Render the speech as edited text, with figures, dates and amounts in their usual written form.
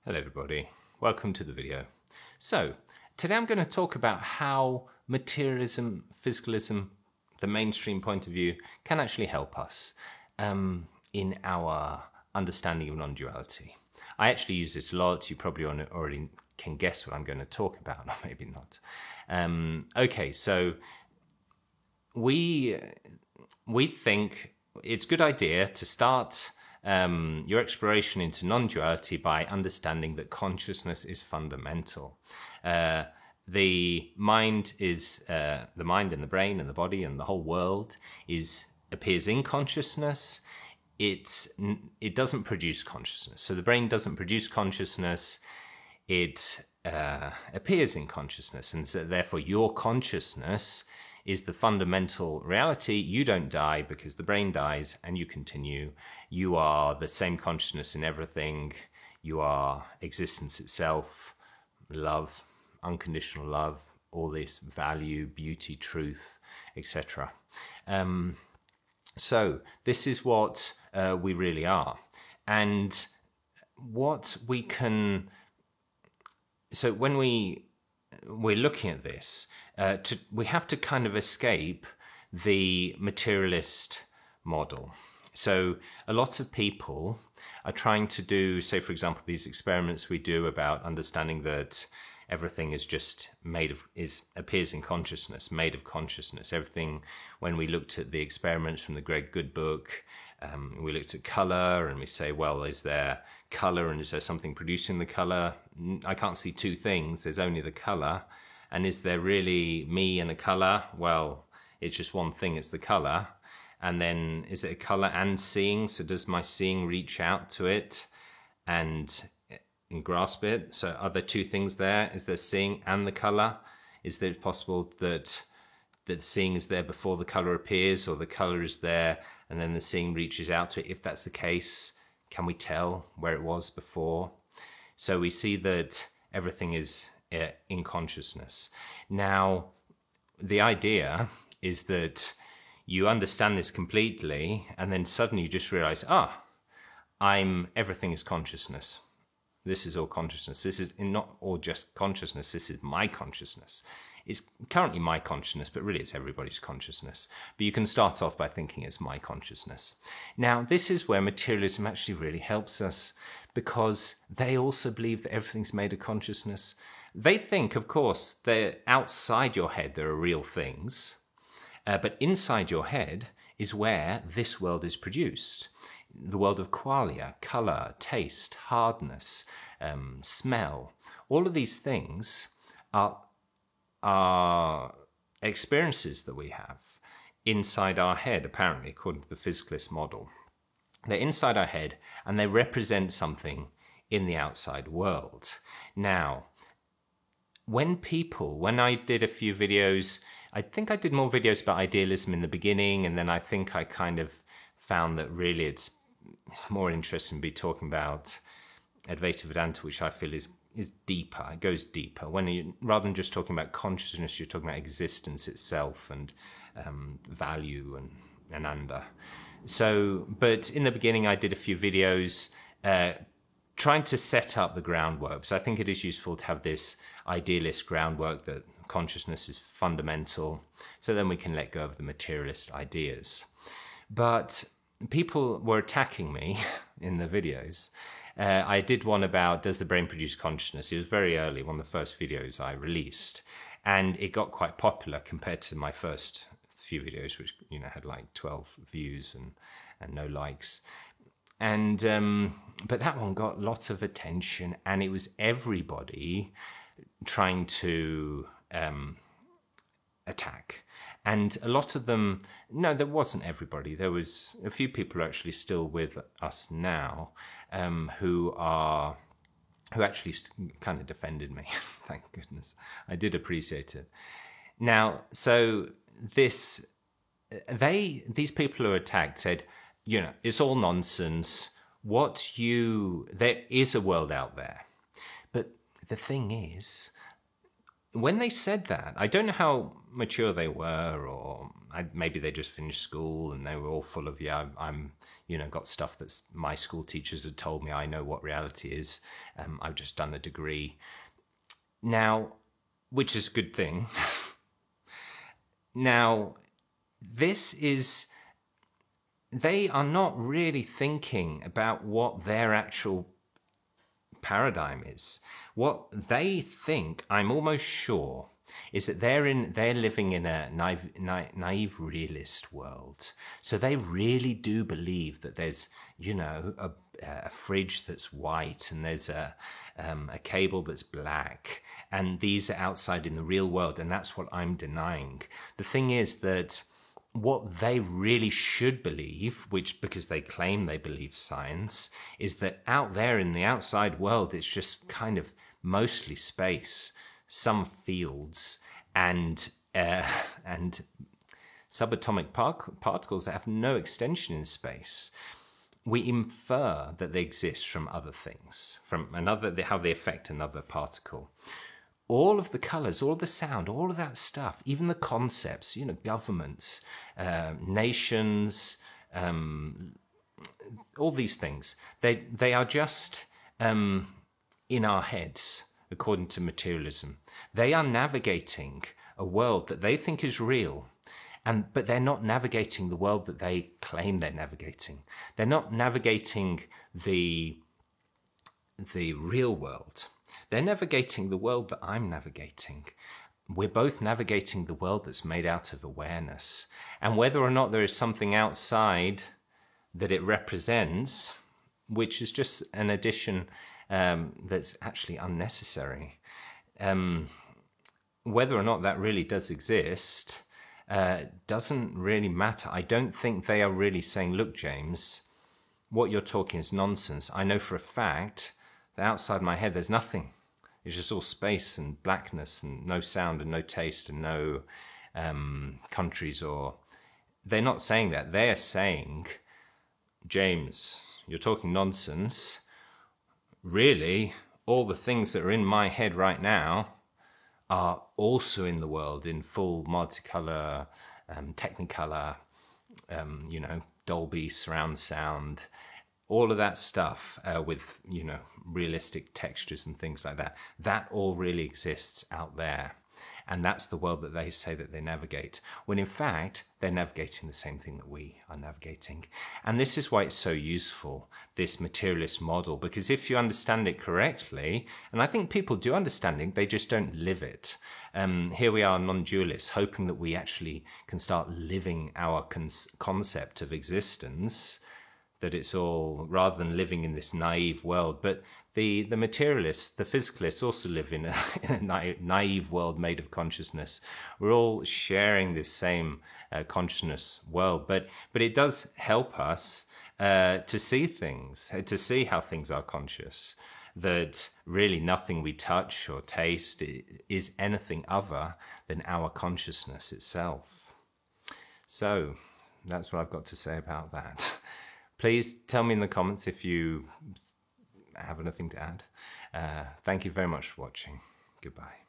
Hello everybody, welcome to the video. So, today I'm going to talk about how materialism, physicalism, the mainstream point of view, can actually help us in our understanding of non-duality. I actually use this a lot. You probably already can guess what I'm going to talk about, or maybe not. Okay, so we think it's a good idea to start your exploration into non-duality by understanding that consciousness is fundamental. The mind and the brain and the body and the whole world appears in consciousness. It doesn't produce consciousness. So the brain doesn't produce consciousness. It appears in consciousness, and so therefore your consciousness is the fundamental reality. You don't die because the brain dies and you continue. You are the same consciousness in everything. You are existence itself, love, unconditional love, all this value, beauty, truth, etc. So this is what we really are. And what we can... So when we're looking at this, we have to kind of escape the materialist model. So a lot of people are trying to do, say, for example, these experiments we do about understanding that everything is just appears in consciousness, made of consciousness. Everything, when we looked at the experiments from the Greg Good book, we looked at color and we say, well, is there color and is there something producing the color? I can't see two things. There's only the color. And is there really me and a color? Well, it's just one thing. It's the color. And then is it a color and seeing? So does my seeing reach out to it and grasp it? So are there two things there? Is there seeing and the color? Is it possible that seeing is there before the color appears, or the color is there and then the seeing reaches out to it? If that's the case, can we tell where it was before? So we see that everything is in consciousness. Now, the idea is that you understand this completely, and then suddenly you just realize, everything is consciousness. This is all consciousness. This is not all just consciousness. This is my consciousness. It's currently my consciousness, but really it's everybody's consciousness. But you can start off by thinking it's my consciousness. Now, this is where materialism actually really helps us, because they also believe that everything's made of consciousness. They think, of course, that outside your head there are real things, but inside your head is where this world is produced. The world of qualia, color, taste, hardness, smell. All of these things are experiences that we have inside our head, apparently, according to the physicalist model. They're inside our head and they represent something in the outside world. Now, when I did a few videos, I think I did more videos about idealism in the beginning, and then I think I kind of found that really it's more interesting to be talking about Advaita Vedanta, which I feel is deeper. It goes deeper. Rather than just talking about consciousness, you're talking about existence itself and value and ananda. So, but in the beginning, I did a few videos trying to set up the groundwork. So I think it is useful to have this idealist groundwork that consciousness is fundamental, so then we can let go of the materialist ideas. But people were attacking me in the videos. I did one about, does the brain produce consciousness? It was very early, one of the first videos I released, and it got quite popular compared to my first few videos, which had like 12 views and no likes. And but that one got lots of attention, and it was everybody trying to attack. And a lot of them, no, there wasn't everybody. There was a few people who are actually still with us now, who actually kind of defended me. Thank goodness. I did appreciate it. Now, so these people who attacked said, it's all nonsense. There is a world out there. But the thing is, when they said that, I don't know how mature they were, or maybe they just finished school and they were all full of, yeah, I'm got stuff that's my school teachers had told me. I know what reality is. I've just done a degree now, which is a good thing. Now, they are not really thinking about what their actual paradigm is. What they think, I'm almost sure, is that they're living in a naive realist world. So they really do believe that there's, a fridge that's white and there's a cable that's black, and these are outside in the real world, and that's what I'm denying. The thing is that what they really should believe, which because they claim they believe science, is that out there in the outside world, it's just kind of mostly space, some fields, and subatomic particles that have no extension in space. We infer that they exist from other things, from how they affect another particle. All of the colors, all of the sound, all of that stuff, even the concepts, governments, nations, all these things, they are just in our heads, according to materialism. They are navigating a world that they think is real, but they're not navigating the world that they claim they're navigating. They're not navigating the real world. They're navigating the world that I'm navigating. We're both navigating the world that's made out of awareness. And whether or not there is something outside that it represents, which is just an addition that's actually unnecessary, whether or not that really does exist doesn't really matter. I don't think they are really saying, look, James, what you're talking is nonsense. I know for a fact that outside my head there's nothing. It's just all space and blackness and no sound and no taste and no countries. Or they're not saying that. They're saying, James, you're talking nonsense. Really, all the things that are in my head right now are also in the world in full multicolor, Technicolor, Dolby surround sound, all of that stuff with, realistic textures and things like that. That all really exists out there. And that's the world that they say that they navigate, when in fact, they're navigating the same thing that we are navigating. And this is why it's so useful, this materialist model, because if you understand it correctly, and I think people do understand it, they just don't live it. Here we are, non-dualists, hoping that we actually can start living our concept of existence, that it's all, rather than living in this naive world. But the materialists, the physicalists also live in a naive world made of consciousness. We're all sharing this same consciousness world, but it does help us to see things, to see how things are conscious, that really nothing we touch or taste is anything other than our consciousness itself. So that's what I've got to say about that. Please tell me in the comments if you have anything to add. Thank you very much for watching. Goodbye.